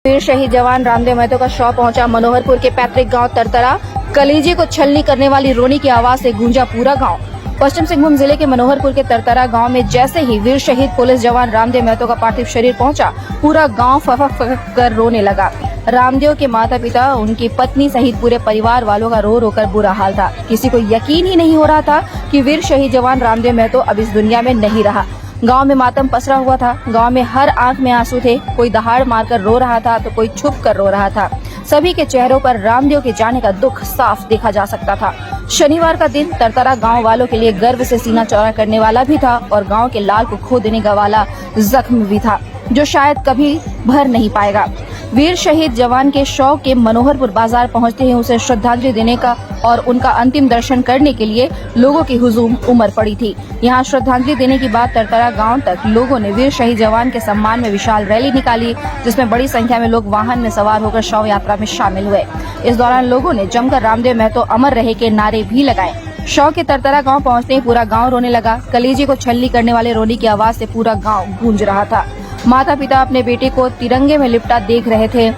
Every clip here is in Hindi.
वीर शहीद जवान रामदेव महतो का शव पहुंचा मनोहरपुर के पैतृक गांव तरतरा। कलेजे को छलनी करने वाली रोनी की आवाज से गूंजा पूरा गांव। पश्चिम सिंहभूम जिले के मनोहरपुर के तरतरा गांव में जैसे ही वीर शहीद पुलिस जवान रामदेव महतो का पार्थिव शरीर पहुंचा, पूरा गांव फफक कर रोने लगा। रामदेव के माता पिता, उनकी पत्नी सहित पूरे परिवार वालों का रो रो कर बुरा हाल था। किसी को यकीन ही नहीं हो रहा था कि वीर शहीद जवान रामदेव महतो अब इस दुनिया में नहीं रहा। गांव में मातम पसरा हुआ था। गांव में हर आंख में आंसू थे। कोई दहाड़ मारकर रो रहा था तो कोई छुप कर रो रहा था। सभी के चेहरों पर रामदेव के जाने का दुख साफ देखा जा सकता था। शनिवार का दिन तरतरा गांव वालों के लिए गर्व से सीना चौड़ा करने वाला भी था और गांव के लाल को खो देने वाला जख्म भी था, जो शायद कभी भर नहीं पाएगा। वीर शहीद जवान के शव के मनोहरपुर बाजार पहुंचते ही उसे श्रद्धांजलि देने का और उनका अंतिम दर्शन करने के लिए लोगों की हुजूम उमड़ पड़ी थी। यहां श्रद्धांजलि देने के बाद तरतरा गांव तक लोगों ने वीर शहीद जवान के सम्मान में विशाल रैली निकाली, जिसमें बड़ी संख्या में लोग वाहन में सवार होकर शव यात्रा में शामिल हुए। इस दौरान लोगों ने जमकर रामदेव महतो अमर रहे के नारे भी लगाए। शव के तरतरा गांव पहुंचते ही पूरा गांव रोने लगा। कलेजे को छलनी करने वाले रोनी की आवाज से पूरा गांव गूंज रहा था। माता पिता अपने बेटे को तिरंगे में लिपटा देख रहे थे।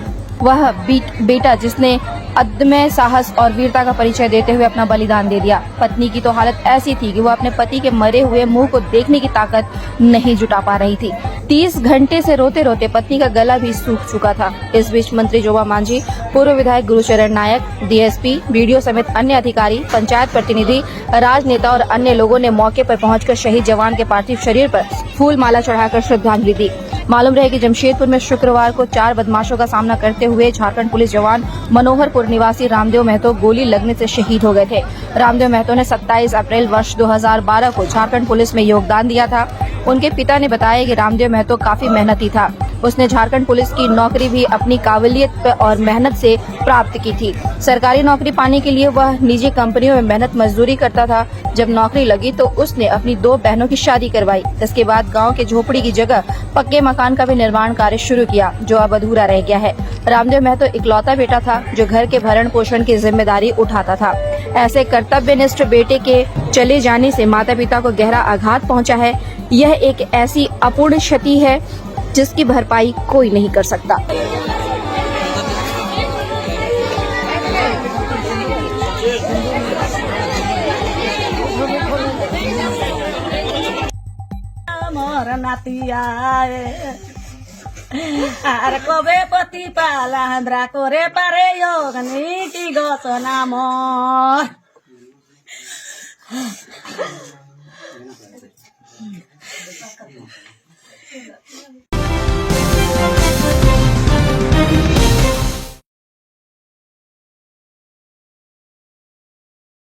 वह बेटा जिसने अदम्य साहस और वीरता का परिचय देते हुए अपना बलिदान दे दिया। पत्नी की तो हालत ऐसी थी कि वह अपने पति के मरे हुए मुंह को देखने की ताकत नहीं जुटा पा रही थी। 30 घंटे से रोते रोते पत्नी का गला भी सूख चुका था। इस बीच मंत्री जोबा मांझी, पूर्व विधायक गुरुचरण नायक, डीएसपी, बीडीओ समेत अन्य अधिकारी, पंचायत प्रतिनिधि, राजनेता और अन्य लोगों ने मौके पर पहुंचकर शहीद जवान के पार्थिव शरीर पर फूल माला चढ़ाकर श्रद्धांजलि दी। मालूम रहे कि जमशेदपुर में शुक्रवार को 4 बदमाशों का सामना करते हुए झारखंड पुलिस जवान मनोहरपुर निवासी रामदेव महतो गोली लगने से शहीद हो गए थे। रामदेव महतो ने 27 अप्रैल वर्ष 2012 को झारखंड पुलिस में योगदान दिया था। उनके पिता ने बताया कि रामदेव महतो काफी मेहनती था। उसने झारखंड पुलिस की नौकरी भी अपनी काबिलियत और मेहनत से प्राप्त की थी। सरकारी नौकरी पाने के लिए वह निजी कंपनियों में मेहनत मजदूरी करता था। जब नौकरी लगी तो उसने अपनी 2 बहनों की शादी करवाई। इसके बाद गांव के झोपड़ी की जगह पक्के मकान का भी निर्माण कार्य शुरू किया, जो अब अधूरा रह गया है। रामदेव महतो इकलौता बेटा था जो घर के भरण पोषण की जिम्मेदारी उठाता था। ऐसे कर्तव्यनिष्ठ बेटे के चले जाने से माता पिता को गहरा आघात पहुंचा है। यह एक ऐसी अपूर्ण क्षति है जिसकी भरपाई कोई नहीं कर सकता। मोर नातिया आर कबे पति पाला हंद्रा कोरे पारे योगनी की गो नाम